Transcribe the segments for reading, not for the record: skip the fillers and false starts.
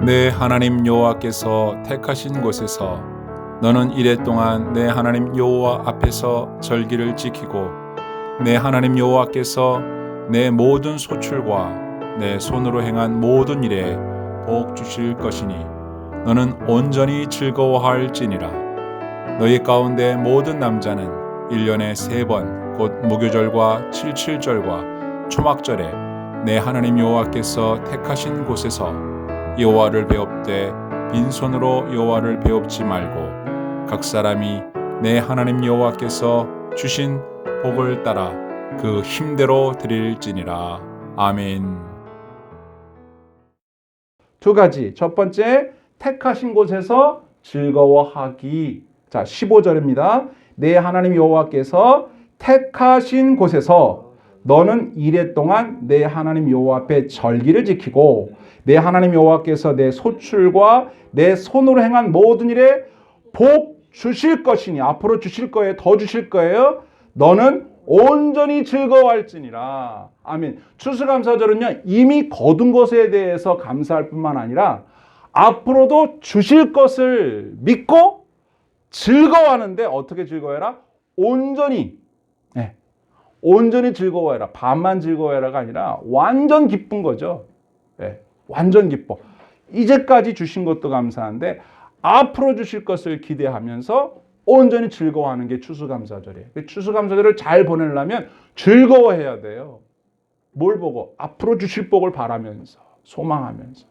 내 하나님 여호와께서 택하신 곳에서 너는 이래 동안 내 하나님 여호와 앞에서 절기를 지키고 내 하나님 여호와께서 내 모든 소출과 내 손으로 행한 모든 일에 복 주실 것이니 너는 온전히 즐거워할지니라. 너희 가운데 모든 남자는 1년에 3번 곧 무교절과 칠칠절과 초막절에 내 하나님 여호와께서 택하신 곳에서 여호와를 배웁되 빈손으로 여호와를 배웁지 말고 각 사람이 내 하나님 여호와께서 주신 복을 따라 그 힘대로 드릴지니라. 아멘. 두 가지. 첫 번째, 택하신 곳에서 즐거워하기. 자, 15절입니다. 내 하나님 여호와께서 택하신 곳에서 너는 이래 동안 내 하나님 여호와 앞에 절기를 지키고 내 하나님 여호와께서 내 소출과 내 손으로 행한 모든 일에 복 주실 것이니, 앞으로 주실 거예요. 더 주실 거예요. 너는 온전히 즐거워할지니라. 아멘. 추수감사절은요, 이미 거둔 것에 대해서 감사할 뿐만 아니라 앞으로도 주실 것을 믿고 즐거워하는데, 어떻게 즐거워해라? 온전히. 네. 온전히 즐거워해라. 반만 즐거워해라가 아니라 완전 기쁜 거죠. 네. 완전 기뻐. 이제까지 주신 것도 감사한데 앞으로 주실 것을 기대하면서 온전히 즐거워하는 게 추수감사절이에요. 추수감사절을 잘 보내려면 즐거워해야 돼요. 뭘 보고? 앞으로 주실 복을 바라면서, 소망하면서.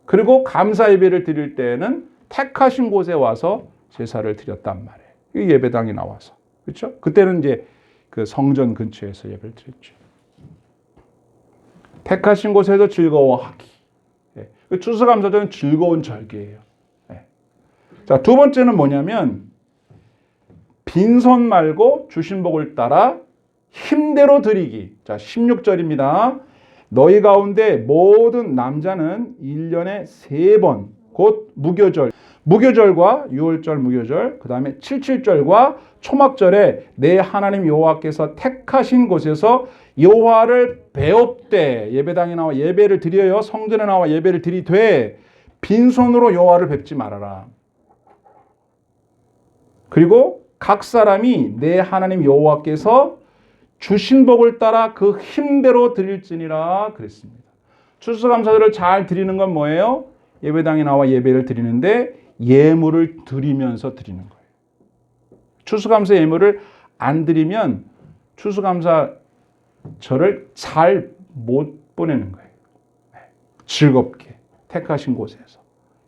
그리고 감사 예배를 드릴 때에는 택하신 곳에 와서 제사를 드렸단 말이에요. 이 예배당에 나와서. 그렇죠? 그때는 이제 그 성전 근처에서 예배를 드렸죠. 택하신 곳에서 즐거워하기. 추수감사절은 즐거운 절기예요. 자, 두 번째는 뭐냐면 빈손 말고 주신 복을 따라 힘대로 드리기. 자, 16절입니다. 너희 가운데 모든 남자는 1년에 3번 곧 무교절과 6월절 무교절, 그 다음에 칠칠절과 초막절에 내 하나님 여호와께서 택하신 곳에서 여호와를 배웁되, 예배당에 나와 예배를 드려요. 성전에 나와 예배를 드리되 빈손으로 여호와를 뵙지 말아라. 그리고 각 사람이 내 하나님 여호와께서 주신 복을 따라 그 힘대로 드릴지니라 그랬습니다. 추수감사절을 잘 드리는 건 뭐예요? 예배당에 나와 예배를 드리는데 예물을 드리면서 드리는 거예요. 추수감사 예물을 안 드리면 추수감사절을 잘 못 보내는 거예요. 즐겁게 택하신 곳에서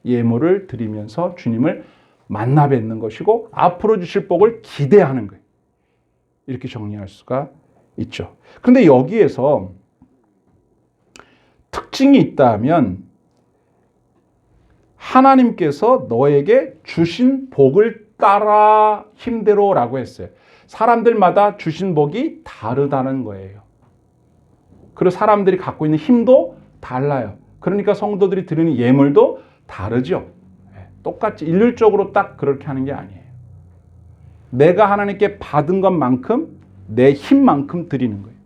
예물을 드리면서 주님을 만나 뵙는 것이고 앞으로 주실 복을 기대하는 거예요. 이렇게 정리할 수가 있죠. 그런데 여기에서 특징이 있다면 하나님께서 너에게 주신 복을 따라 힘대로라고 했어요. 사람들마다 주신 복이 다르다는 거예요. 그리고 사람들이 갖고 있는 힘도 달라요. 그러니까 성도들이 드리는 예물도 다르죠. 똑같이 일률적으로 딱 그렇게 하는 게 아니에요. 내가 하나님께 받은 것만큼 내 힘만큼 드리는 거예요.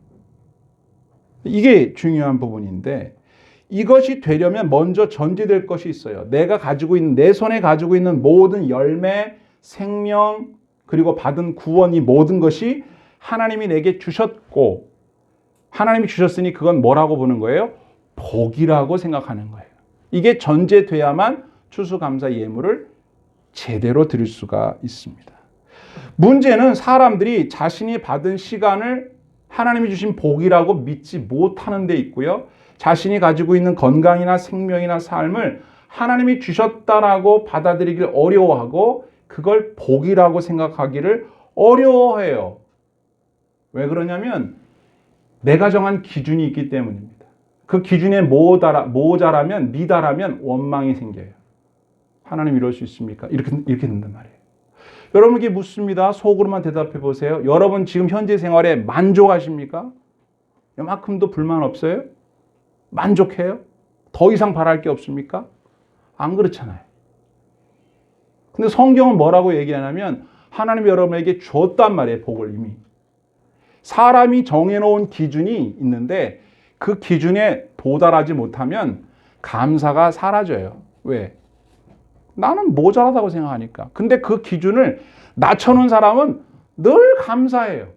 이게 중요한 부분인데 이것이 되려면 먼저 전제될 것이 있어요. 내가 가지고 있는, 내 손에 가지고 있는 모든 열매, 생명, 그리고 받은 구원, 이 모든 것이 하나님이 내게 주셨고 하나님이 주셨으니 그건 뭐라고 보는 거예요? 복이라고 생각하는 거예요. 이게 전제돼야만 추수감사 예물을 제대로 드릴 수가 있습니다. 문제는 사람들이 자신이 받은 시간을 하나님이 주신 복이라고 믿지 못하는 데 있고요. 자신이 가지고 있는 건강이나 생명이나 삶을 하나님이 주셨다라고 받아들이기를 어려워하고 그걸 복이라고 생각하기를 어려워해요. 왜 그러냐면 내가 정한 기준이 있기 때문입니다. 그 기준에 모자라면, 미달하면 원망이 생겨요. 하나님 이럴 수 있습니까? 이렇게 된단 말이에요. 여러분에게 묻습니다. 속으로만 대답해 보세요. 여러분 지금 현재 생활에 만족하십니까? 이만큼도 불만 없어요? 만족해요? 더 이상 바랄 게 없습니까? 안 그렇잖아요. 근데 성경은 뭐라고 얘기하냐면 하나님이 여러분에게 줬단 말이에요. 복을 이미. 사람이 정해놓은 기준이 있는데 그 기준에 도달하지 못하면 감사가 사라져요. 왜? 나는 모자라다고 생각하니까. 근데 그 기준을 낮춰놓은 사람은 늘 감사해요.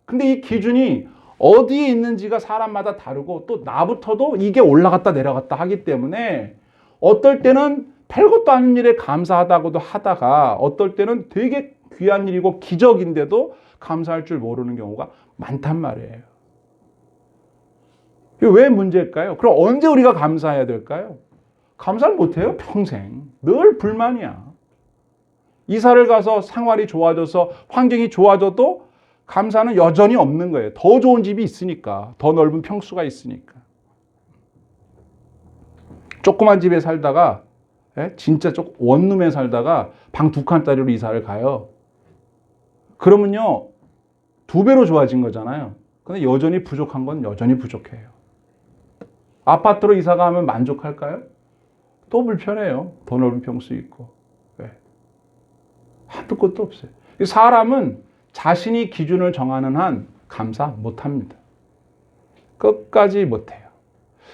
근데 이 기준이 어디에 있는지가 사람마다 다르고 또 나부터도 이게 올라갔다 내려갔다 하기 때문에 어떨 때는 별것도 아닌 일에 감사하다고도 하다가 어떨 때는 되게 귀한 일이고 기적인데도 감사할 줄 모르는 경우가 많단 말이에요. 이게 왜 문제일까요? 그럼 언제 우리가 감사해야 될까요? 감사를 못해요, 평생. 늘 불만이야. 이사를 가서 생활이 좋아져서 환경이 좋아져도 감사는 여전히 없는 거예요. 더 좋은 집이 있으니까. 더 넓은 평수가 있으니까. 조그만 집에 살다가 진짜 원룸에 살다가 방 2칸짜리로 이사를 가요. 그러면요 2배로 좋아진 거잖아요. 근데 여전히 부족한 건 여전히 부족해요. 아파트로 이사 가면 만족할까요? 또 불편해요. 더 넓은 평수 있고. 왜? 한도 끝도 없어요. 사람은 자신이 기준을 정하는 한 감사 못합니다. 끝까지 못해요.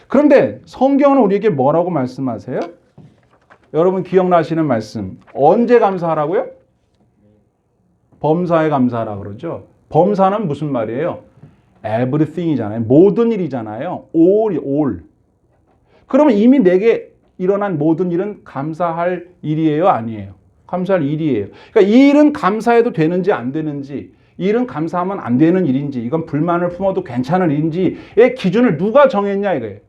그런데 성경은 우리에게 뭐라고 말씀하세요? 여러분 기억나시는 말씀. 언제 감사하라고요? 범사에 감사하라 그러죠. 범사는 무슨 말이에요? everything이잖아요. 모든 일이잖아요. all. 그러면 이미 내게 일어난 모든 일은 감사할 일이에요? 아니에요? 감사할 일이에요. 그러니까 이 일은 감사해도 되는지 안 되는지, 이 일은 감사하면 안 되는 일인지, 이건 불만을 품어도 괜찮은 일인지의 기준을 누가 정했냐 이거예요.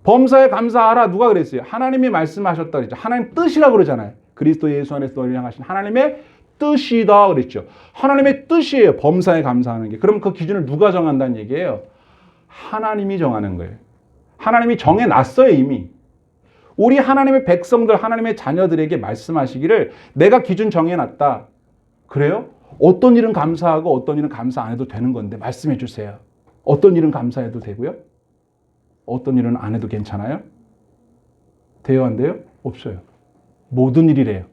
범사에 감사하라 누가 그랬어요? 하나님이 말씀하셨다 그랬죠. 하나님 뜻이라 그러잖아요. 그리스도 예수 안에서 너희를 향하신 하나님의 뜻이다 그랬죠. 하나님의 뜻이에요. 범사에 감사하는 게. 그럼 그 기준을 누가 정한다는 얘기예요? 하나님이 정하는 거예요. 하나님이 정해놨어요 이미. 우리 하나님의 백성들, 하나님의 자녀들에게 말씀하시기를 내가 기준 정해놨다. 그래요? 어떤 일은 감사하고 어떤 일은 감사 안 해도 되는 건데 말씀해 주세요. 어떤 일은 감사해도 되고요? 어떤 일은 안 해도 괜찮아요? 돼요 안 돼요? 없어요. 모든 일이래요.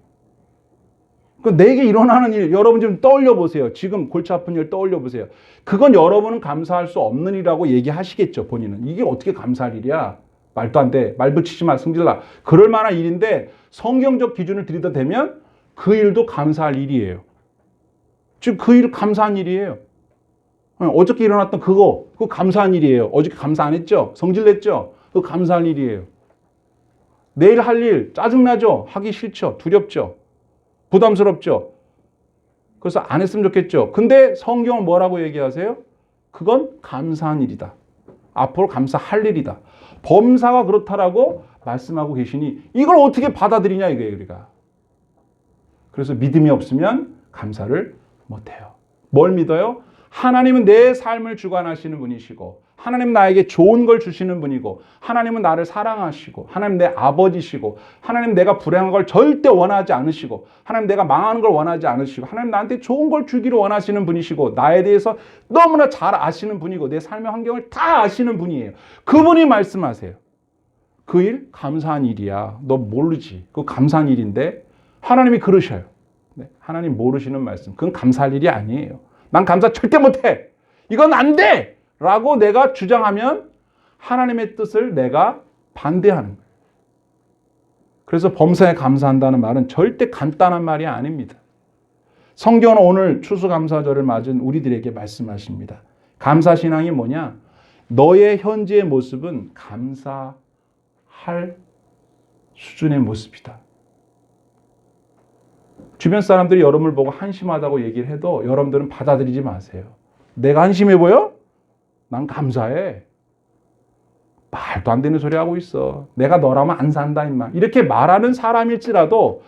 내게 일어나는 일, 여러분 좀 떠올려 보세요. 지금 골치 아픈 일 떠올려 보세요. 그건 여러분은 감사할 수 없는 일이라고 얘기하시겠죠, 본인은. 이게 어떻게 감사할 일이야? 말도 안 돼. 말 붙이지 마, 승질나. 그럴 만한 일인데 성경적 기준을 들이대면 그 일도 감사할 일이에요. 지금 그 일 감사한 일이에요. 어저께 일어났던 그거 감사한 일이에요. 어저께 감사 안 했죠? 성질냈죠? 그거 감사할 일이에요. 내일 할 일 짜증나죠? 하기 싫죠? 두렵죠? 부담스럽죠? 그래서 안 했으면 좋겠죠? 근데 성경은 뭐라고 얘기하세요? 그건 감사한 일이다. 앞으로 감사할 일이다. 범사가 그렇다라고 말씀하고 계시니 이걸 어떻게 받아들이냐 이거예요, 우리가. 그래서 믿음이 없으면 감사를 못해요. 뭘 믿어요? 하나님은 내 삶을 주관하시는 분이시고 하나님 나에게 좋은 걸 주시는 분이고 하나님은 나를 사랑하시고 하나님 내 아버지시고 하나님 내가 불행한 걸 절대 원하지 않으시고 하나님 내가 망하는 걸 원하지 않으시고 하나님 나한테 좋은 걸 주기를 원하시는 분이시고 나에 대해서 너무나 잘 아시는 분이고 내 삶의 환경을 다 아시는 분이에요. 그분이 말씀하세요. 그 일 감사한 일이야. 너 모르지. 그거 감사한 일인데 하나님이 그러셔요. 네, 하나님 모르시는 말씀. 그건 감사할 일이 아니에요. 난 감사 절대 못해. 이건 안 돼! 라고 내가 주장하면 하나님의 뜻을 내가 반대하는 거예요. 그래서 범사에 감사한다는 말은 절대 간단한 말이 아닙니다. 성경은 오늘 추수감사절을 맞은 우리들에게 말씀하십니다. 감사신앙이 뭐냐? 너의 현재의 모습은 감사할 수준의 모습이다. 주변 사람들이 여러분을 보고 한심하다고 얘기를 해도 여러분들은 받아들이지 마세요. 내가 한심해 보여? 난 감사해. 말도 안 되는 소리 하고 있어. 내가 너라면 안 산다 임마. 이렇게 말하는 사람일지라도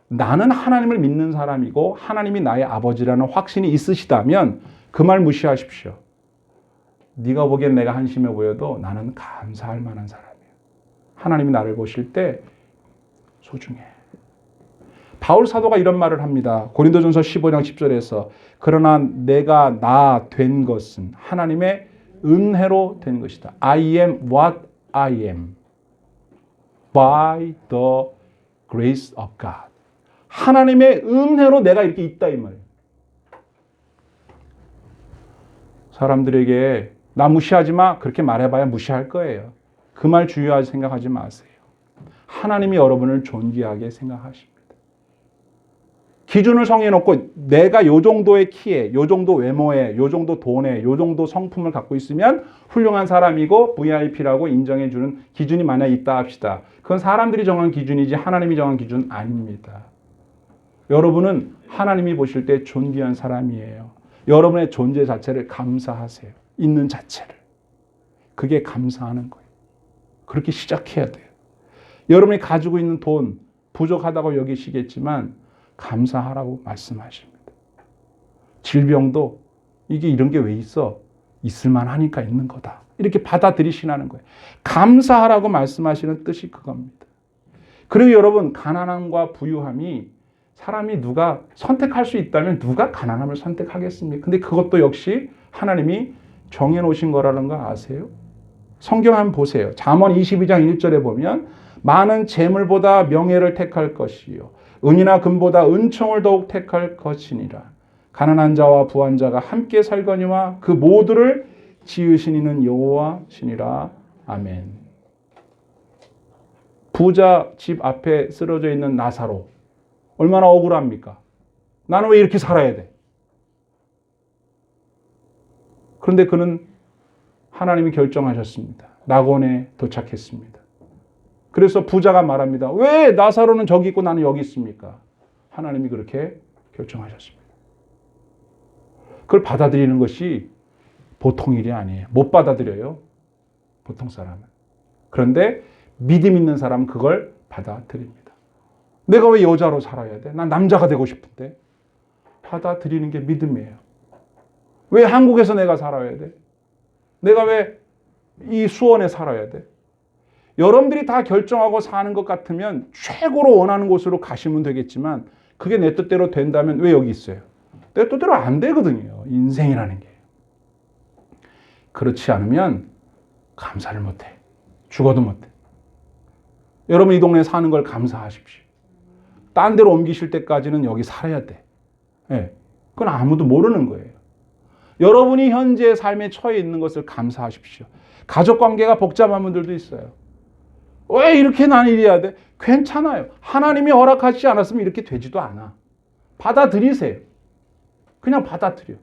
나는 하나님을 믿는 사람이고 하나님이 나의 아버지라는 확신이 있으시다면 그 말 무시하십시오. 네가 보기엔 내가 한심해 보여도 나는 감사할 만한 사람이에요. 하나님이 나를 보실 때 소중해. 바울 사도가 이런 말을 합니다. 고린도전서 15장 10절에서 그러나 내가 나 된 것은 하나님의 은혜로 된 것이다. I am what I am by the grace of God. 하나님의 은혜로 내가 이렇게 있다 이 말이에요. 사람들에게 나 무시하지 마 그렇게 말해봐야 무시할 거예요. 그 말 주의하게 생각하지 마세요. 하나님이 여러분을 존귀하게 생각하십니다. 기준을 정해놓고 내가 요 정도의 키에, 요 정도 외모에, 요 정도 돈에, 요 정도 성품을 갖고 있으면 훌륭한 사람이고 VIP라고 인정해주는 기준이 만약 있다 합시다. 그건 사람들이 정한 기준이지 하나님이 정한 기준 아닙니다. 여러분은 하나님이 보실 때 존귀한 사람이에요. 여러분의 존재 자체를 감사하세요. 있는 자체를. 그게 감사하는 거예요. 그렇게 시작해야 돼요. 여러분이 가지고 있는 돈 부족하다고 여기시겠지만 감사하라고 말씀하십니다. 질병도 이게 이런 게 왜 있어? 있을만 하니까 있는 거다. 이렇게 받아들이시라는 거예요. 감사하라고 말씀하시는 뜻이 그겁니다. 그리고 여러분, 가난함과 부유함이 사람이 누가 선택할 수 있다면 누가 가난함을 선택하겠습니까? 근데 그것도 역시 하나님이 정해놓으신 거라는 거 아세요? 성경 한번 보세요. 잠언 22장 1절에 보면 많은 재물보다 명예를 택할 것이요 은이나 금보다 은총을 더욱 택할 것이니라. 가난한 자와 부한 자가 함께 살거니와 그 모두를 지으신 이는 여호와시니라. 아멘. 부자 집 앞에 쓰러져 있는 나사로 얼마나 억울합니까? 나는 왜 이렇게 살아야 돼? 그런데 그는 하나님이 결정하셨습니다. 낙원에 도착했습니다. 그래서 부자가 말합니다. 왜 나사로는 저기 있고 나는 여기 있습니까? 하나님이 그렇게 결정하셨습니다. 그걸 받아들이는 것이 보통 일이 아니에요. 못 받아들여요. 보통 사람은. 그런데 믿음 있는 사람은 그걸 받아들입니다. 내가 왜 여자로 살아야 돼? 난 남자가 되고 싶은데. 받아들이는 게 믿음이에요. 왜 한국에서 내가 살아야 돼? 내가 왜 이 수원에 살아야 돼? 여러분들이 다 결정하고 사는 것 같으면 최고로 원하는 곳으로 가시면 되겠지만 그게 내 뜻대로 된다면 왜 여기 있어요? 내 뜻대로 안 되거든요. 인생이라는 게. 그렇지 않으면 감사를 못해. 죽어도 못해. 여러분 이 동네에 사는 걸 감사하십시오. 딴 데로 옮기실 때까지는 여기 살아야 돼. 네. 그건 아무도 모르는 거예요. 여러분이 현재 삶에 처해 있는 것을 감사하십시오. 가족관계가 복잡한 분들도 있어요. 왜 이렇게 난 이래야 돼? 괜찮아요. 하나님이 허락하지 않았으면 이렇게 되지도 않아. 받아들이세요. 그냥 받아들여.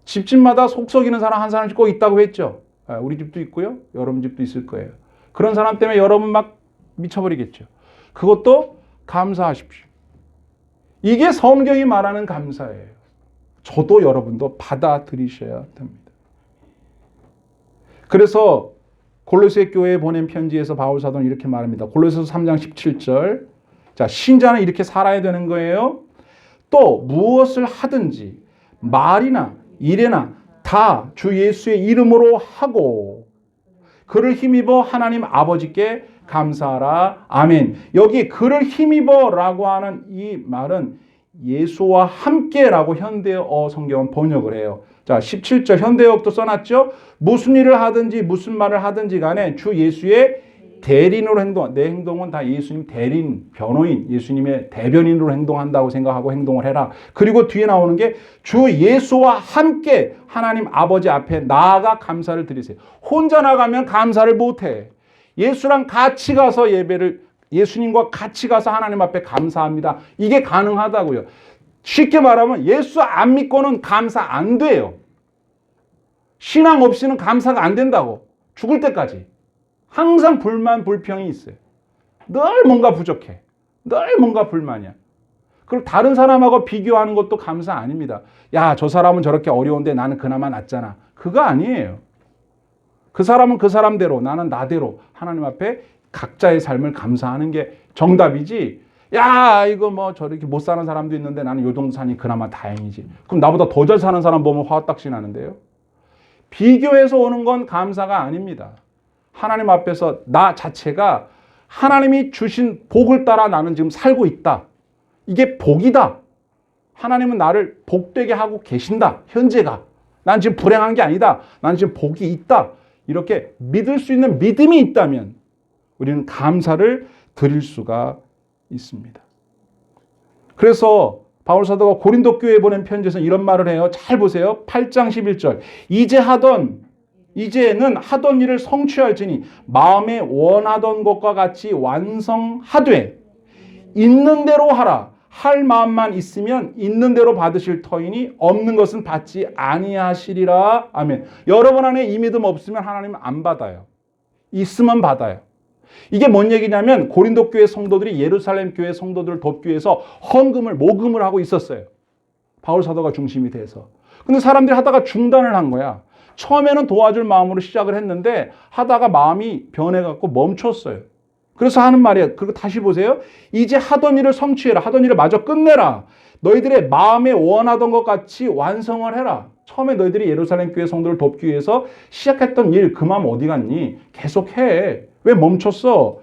집집마다 속 썩이는 사람 한 사람씩 꼭 있다고 했죠. 우리 집도 있고요. 여러분 집도 있을 거예요. 그런 사람 때문에 여러분 막 미쳐버리겠죠. 그것도 감사하십시오. 이게 성경이 말하는 감사예요. 저도 여러분도 받아들이셔야 됩니다. 그래서 골로새 교회에 보낸 편지에서 바울 사도는 이렇게 말합니다. 골로새서 3장 17절. 자, 신자는 이렇게 살아야 되는 거예요. 또 무엇을 하든지 말이나 일이나 다 주 예수의 이름으로 하고 그를 힘입어 하나님 아버지께 감사하라. 아멘. 여기 그를 힘입어라고 하는 이 말은 예수와 함께라고 현대어 성경은 번역을 해요. 자, 17절 현대역도 써놨죠. 무슨 일을 하든지 무슨 말을 하든지 간에 주 예수의 대리인으로 행동. 내 행동은 다 예수님 대리인, 변호인, 예수님의 대변인으로 행동한다고 생각하고 행동을 해라. 그리고 뒤에 나오는 게 주 예수와 함께 하나님 아버지 앞에 나아가 감사를 드리세요. 혼자 나가면 감사를 못해. 예수랑 같이 가서 예수님과 같이 가서 하나님 앞에 감사합니다. 이게 가능하다고요. 쉽게 말하면 예수 안 믿고는 감사 안 돼요. 신앙 없이는 감사가 안 된다고. 죽을 때까지. 항상 불만, 불평이 있어요. 늘 뭔가 부족해. 늘 뭔가 불만이야. 그리고 다른 사람하고 비교하는 것도 감사 아닙니다. 야, 저 사람은 저렇게 어려운데 나는 그나마 낫잖아. 그거 아니에요. 그 사람은 그 사람대로, 나는 나대로 하나님 앞에 각자의 삶을 감사하는 게 정답이지. 야, 이거 뭐 저렇게 못 사는 사람도 있는데 나는 요 정도 사니 그나마 다행이지. 그럼 나보다 더 잘 사는 사람 보면 화딱지 나는데요. 비교해서 오는 건 감사가 아닙니다. 하나님 앞에서 나 자체가 하나님이 주신 복을 따라 나는 지금 살고 있다. 이게 복이다. 하나님은 나를 복되게 하고 계신다. 현재가. 난 지금 불행한 게 아니다. 난 지금 복이 있다. 이렇게 믿을 수 있는 믿음이 있다면 우리는 감사를 드릴 수가 있습니다. 그래서 바울 사도가 고린도 교회에 보낸 편지에서 이런 말을 해요. 잘 보세요. 8장 11절. 이제 하던 이제는 하던 일을 성취할지니 마음에 원하던 것과 같이 완성하되 있는 대로 하라. 할 마음만 있으면 있는 대로 받으실 터이니 없는 것은 받지 아니하시리라. 아멘. 여러분 안에 이 믿음 없으면 하나님은 안 받아요. 있으면 받아요. 이게 뭔 얘기냐면 고린도 교회 성도들이 예루살렘 교회 성도들을 돕기 위해서 헌금을 모금을 하고 있었어요. 바울 사도가 중심이 돼서. 근데 사람들이 하다가 중단을 한 거야. 처음에는 도와줄 마음으로 시작을 했는데 하다가 마음이 변해갖고 멈췄어요. 그래서 하는 말이에요. 그리고 다시 보세요. 이제 하던 일을 성취해라. 하던 일을 마저 끝내라. 너희들의 마음에 원하던 것 같이 완성을 해라. 처음에 너희들이 예루살렘 교회 성도를 돕기 위해서 시작했던 일, 그 마음 어디 갔니? 계속해. 왜 멈췄어?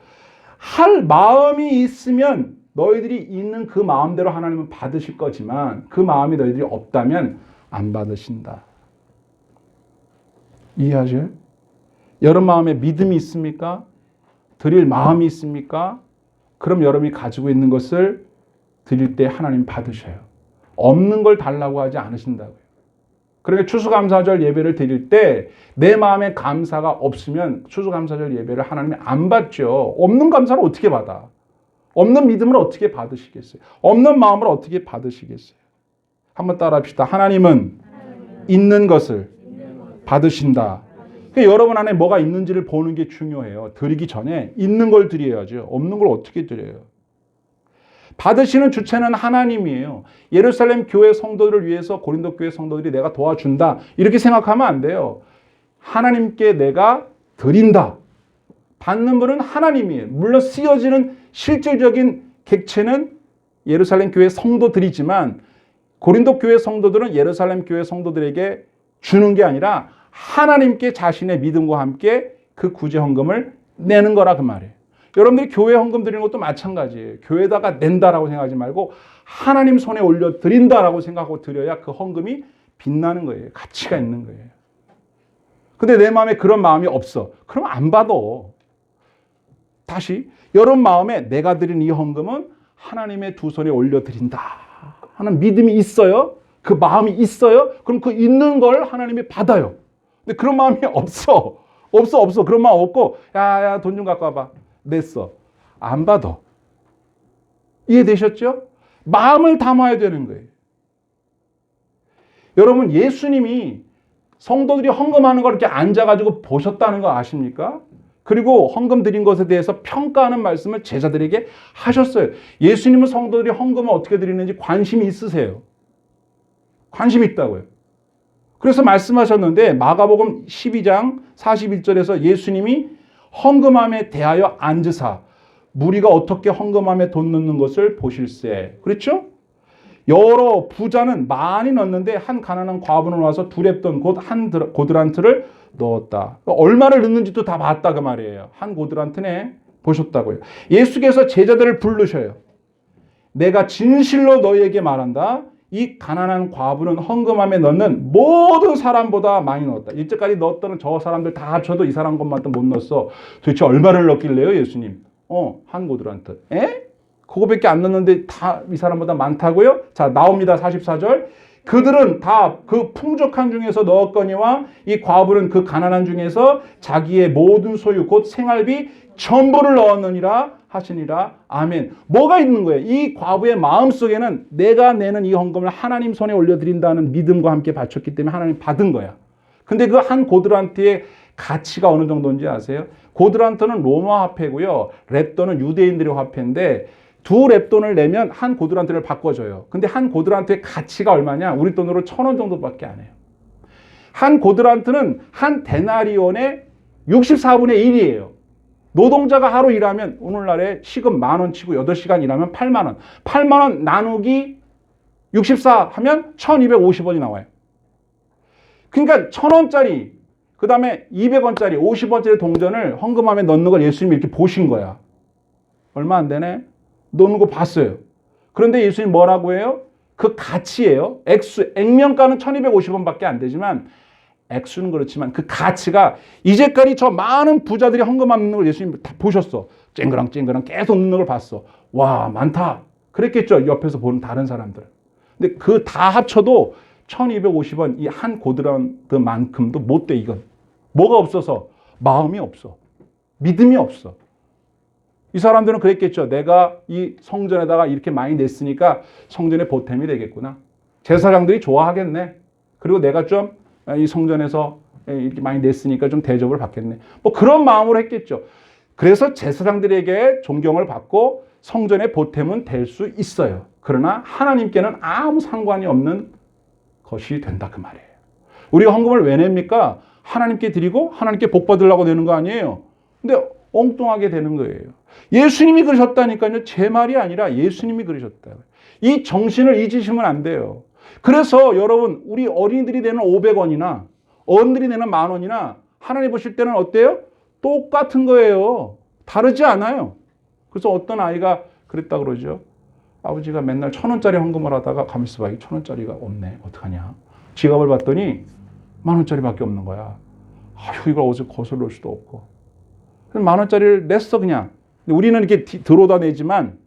할 마음이 있으면 너희들이 있는 그 마음대로 하나님은 받으실 거지만 그 마음이 너희들이 없다면 안 받으신다. 이해하죠? 여러분 마음에 믿음이 있습니까? 드릴 마음이 있습니까? 그럼 여러분이 가지고 있는 것을 드릴 때 하나님 받으셔요. 없는 걸 달라고 하지 않으신다고요. 그러니까 추수감사절 예배를 드릴 때 내 마음에 감사가 없으면 추수감사절 예배를 하나님이 안 받죠. 없는 감사를 어떻게 받아? 없는 믿음을 어떻게 받으시겠어요? 없는 마음을 어떻게 받으시겠어요? 한번 따라 합시다. 하나님은 있는 것을 받으신다. 그러니까 여러분 안에 뭐가 있는지를 보는 게 중요해요. 드리기 전에 있는 걸 드려야죠. 없는 걸 어떻게 드려요? 받으시는 주체는 하나님이에요. 예루살렘 교회 성도들을 위해서 고린도 교회 성도들이 내가 도와준다. 이렇게 생각하면 안 돼요. 하나님께 내가 드린다. 받는 분은 하나님이에요. 물론 쓰여지는 실질적인 객체는 예루살렘 교회 성도들이지만 고린도 교회 성도들은 예루살렘 교회 성도들에게 주는 게 아니라 하나님께 자신의 믿음과 함께 그 구제 헌금을 내는 거라 그 말이에요. 여러분들이 교회 헌금 드리는 것도 마찬가지예요. 교회에다가 낸다라고 생각하지 말고 하나님 손에 올려 드린다라고 생각하고 드려야 그 헌금이 빛나는 거예요. 가치가 있는 거예요. 근데 내 마음에 그런 마음이 없어. 그럼 안 받아. 다시 여러분 마음에 내가 드린 이 헌금은 하나님의 두 손에 올려 드린다 하는 믿음이 있어요. 그 마음이 있어요. 그럼 그 있는 걸 하나님이 받아요. 근데 그런 마음이 없어. 없어. 그런 마음 없고 야, 돈 좀 갖고 와봐. 냈어. 안 받아. 이해되셨죠? 마음을 담아야 되는 거예요. 여러분 예수님이 성도들이 헌금하는 걸 이렇게 앉아가지고 보셨다는 거 아십니까? 그리고 헌금 드린 것에 대해서 평가하는 말씀을 제자들에게 하셨어요. 예수님은 성도들이 헌금을 어떻게 드리는지 관심이 있으세요. 관심이 있다고요. 그래서 말씀하셨는데 마가복음 12장 41절에서 예수님이 헌금함에 대하여 앉으사 무리가 어떻게 헌금함에 돈 넣는 것을 보실세. 그렇죠? 여러 부자는 많이 넣었는데 한 가난한 과부는 와서 두 렙돈 곧 한 고드란트를 넣었다. 얼마를 넣는지도 다 봤다 그 말이에요. 한 고드란트네 보셨다고요. 예수께서 제자들을 부르셔요. 내가 진실로 너희에게 말한다. 이 가난한 과부는 헌금함에 넣는 모든 사람보다 많이 넣었다. 이때까지 넣었던 저 사람들 다 합쳐도 이 사람 것만 못 넣었어. 도대체 얼마를 넣길래요 예수님? 한 고드란트. 에? 그거밖에 안 넣었는데 다 이 사람보다 많다고요? 자 나옵니다. 44절. 그들은 다 그 풍족한 중에서 넣었거니와 이 과부는 그 가난한 중에서 자기의 모든 소유 곧 생활비 전부를 넣었느니라 하시니라. 아멘. 뭐가 있는 거예요? 이 과부의 마음속에는 내가 내는 이 헌금을 하나님 손에 올려드린다는 믿음과 함께 바쳤기 때문에 하나님 받은 거야. 근데 그 한 고드란트의 가치가 어느 정도인지 아세요? 고드란트는 로마 화폐고요. 렙돈은 유대인들의 화폐인데 두 렙돈을 내면 한 고드란트를 바꿔줘요. 근데 한 고드란트의 가치가 얼마냐? 우리 돈으로 1,000원 정도밖에 안 해요. 한 고드란트는 한 데나리온의 64분의 1이에요. 노동자가 하루 일하면 오늘날에 시급 10,000원 치고 8시간 일하면 80,000원. 80,000원 나누기 64 하면 1,250원이 나와요. 그러니까 1,000원짜리, 그 다음에 200원짜리, 50원짜리 동전을 헌금함에 넣는 걸 예수님이 이렇게 보신 거야. 얼마 안 되네? 넣는 거 봤어요. 그런데 예수님 뭐라고 해요? 그 가치예요. 액면가는 1,250원밖에 안 되지만 액수는 그렇지만 그 가치가 이제까지 저 많은 부자들이 헌금함 넣는 걸 예수님 다 보셨어. 쨍그랑 계속 넣는 걸 봤어. 와 많다. 그랬겠죠. 옆에서 보는 다른 사람들. 근데 그 다 합쳐도 1,250원 이 한 고드란트만큼도 못 돼 이건. 뭐가 없어서? 마음이 없어. 믿음이 없어. 이 사람들은 그랬겠죠. 내가 이 성전에다가 이렇게 많이 냈으니까 성전의 보탬이 되겠구나. 제사장들이 좋아하겠네. 그리고 내가 좀 이 성전에서 이렇게 많이 냈으니까 좀 대접을 받겠네. 뭐 그런 마음으로 했겠죠. 그래서 제사장들에게 존경을 받고 성전의 보탬은 될 수 있어요. 그러나 하나님께는 아무 상관이 없는 것이 된다 그 말이에요. 우리가 헌금을 왜 냅니까? 하나님께 드리고 하나님께 복 받으려고 내는 거 아니에요. 근데 엉뚱하게 되는 거예요. 예수님이 그러셨다니까요. 제 말이 아니라 예수님이 그러셨다. 이 정신을 잊으시면 안 돼요. 그래서 여러분 우리 어린이들이 내는 500원이나 어른들이 내는 10,000원이나 하나님 보실 때는 어때요? 똑같은 거예요. 다르지 않아요. 그래서 어떤 아이가 그랬다 그러죠. 아버지가 맨날 1,000원짜리 헌금을 하다가 가만 있어봐. 1,000원짜리가 없네. 어떡하냐. 지갑을 봤더니 10,000원짜리밖에 없는 거야. 아휴 이걸 어디서 거슬러 수도 없고. 10,000원짜리를 냈어 그냥. 우리는 이렇게 들어다 내지만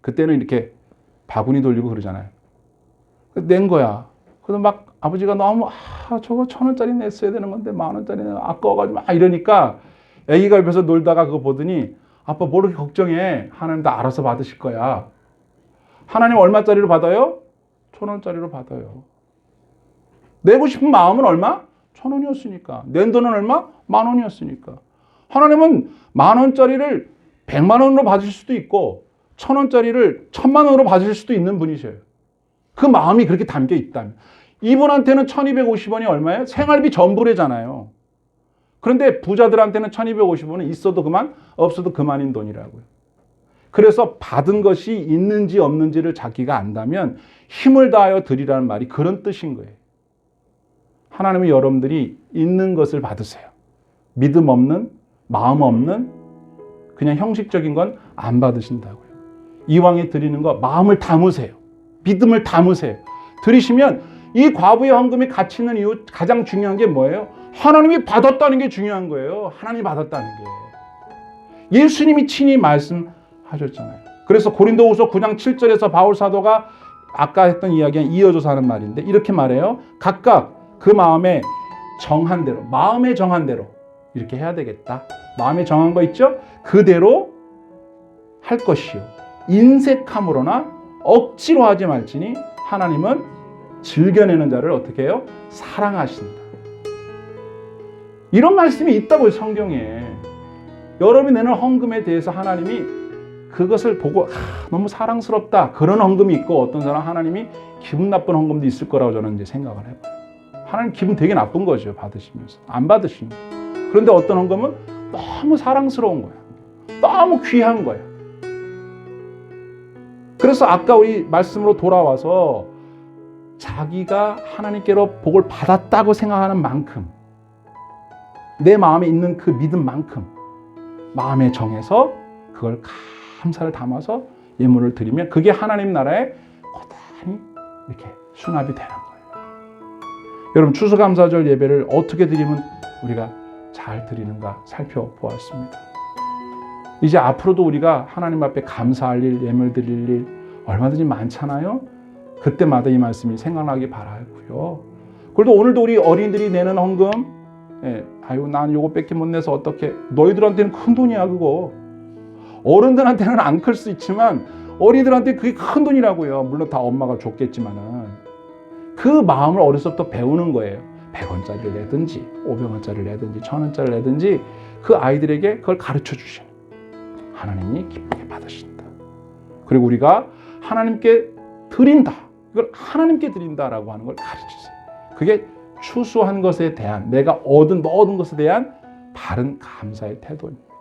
그때는 이렇게 바구니 돌리고 그러잖아요. 낸 거야. 그래서 막 아버지가 너무 저거 1,000원짜리 냈어야 되는 건데 10,000원짜리 아까워가지고 막 이러니까 애기가 옆에서 놀다가 그거 보더니 아빠 뭘 그렇게 걱정해. 하나님 다 알아서 받으실 거야. 하나님 얼마짜리로 받아요? 1,000원짜리로 받아요. 내고 싶은 마음은 얼마? 1,000원이었으니까. 낸 돈은 얼마? 10,000원이었으니까. 하나님은 10,000원짜리를 100만 원으로 받으실 수도 있고 1,000원짜리를 1,000만 원으로 받으실 수도 있는 분이셔요. 그 마음이 그렇게 담겨 있다면. 이분한테는 1,250원이 얼마예요? 생활비 전부래잖아요. 그런데 부자들한테는 1,250원은 있어도 그만, 없어도 그만인 돈이라고요. 그래서 받은 것이 있는지 없는지를 자기가 안다면 힘을 다하여 드리라는 말이 그런 뜻인 거예요. 하나님은 여러분들이 있는 것을 받으세요. 믿음 없는, 마음 없는, 그냥 형식적인 건 안 받으신다고요. 이왕에 드리는 거 마음을 담으세요. 믿음을 담으세요. 드리시면 이 과부의 헌금이 가치 있는 이유 가장 중요한 게 뭐예요? 하나님이 받았다는 게 중요한 거예요. 하나님이 받았다는 게. 예수님이 친히 말씀하셨잖아요. 그래서 고린도후서 9장 7절에서 바울 사도가 아까 했던 이야기가 이어져서 하는 말인데 이렇게 말해요. 각각 그 마음에 정한 대로, 마음에 정한 대로 이렇게 해야 되겠다. 마음에 정한 거 있죠? 그대로 할 것이요. 인색함으로나 억지로 하지 말지니 하나님은 즐겨내는 자를 어떻게 해요? 사랑하신다. 이런 말씀이 있다고요, 성경에. 여러분이 내는 헌금에 대해서 하나님이 그것을 보고 너무 사랑스럽다. 그런 헌금이 있고 어떤 사람 하나님이 기분 나쁜 헌금도 있을 거라고 저는 이제 생각을 해봐요. 하나님 기분 되게 나쁜 거죠, 받으시면서. 안 받으시는 거예요. 그런데 어떤 헌금은 너무 사랑스러운 거야. 너무 귀한 거야. 그래서 아까 우리 말씀으로 돌아와서 자기가 하나님께로 복을 받았다고 생각하는 만큼 내 마음에 있는 그 믿음만큼 마음에 정해서 그걸 감사를 담아서 예물을 드리면 그게 하나님 나라에 고단히 이렇게 수납이 되는 거예요. 여러분 추수감사절 예배를 어떻게 드리면 우리가 잘 드리는가 살펴보았습니다. 이제 앞으로도 우리가 하나님 앞에 감사할 일, 예물 드릴 일 얼마든지 많잖아요. 그때마다 이 말씀이 생각나기 바라고요. 그래도 오늘도 우리 어린이들이 내는 헌금, 아유 난 요거밖에 못 내서 어떻게? 너희들한테는 큰 돈이야 그거. 어른들한테는 안 클 수 있지만 어린이들한테 그게 큰 돈이라고요. 물론 다 엄마가 줬겠지만은 그 마음을 어려서부터 배우는 거예요. 100원짜리를 내든지 500원짜리를 내든지 1,000원짜리를 내든지 그 아이들에게 그걸 가르쳐 주시는 하나님이 기쁘게 받으신다. 그리고 우리가 하나님께 드린다. 이걸 하나님께 드린다라고 하는 걸 가르치세요. 그게 추수한 것에 대한 내가 얻은 모든 것에 대한 바른 감사의 태도입니다.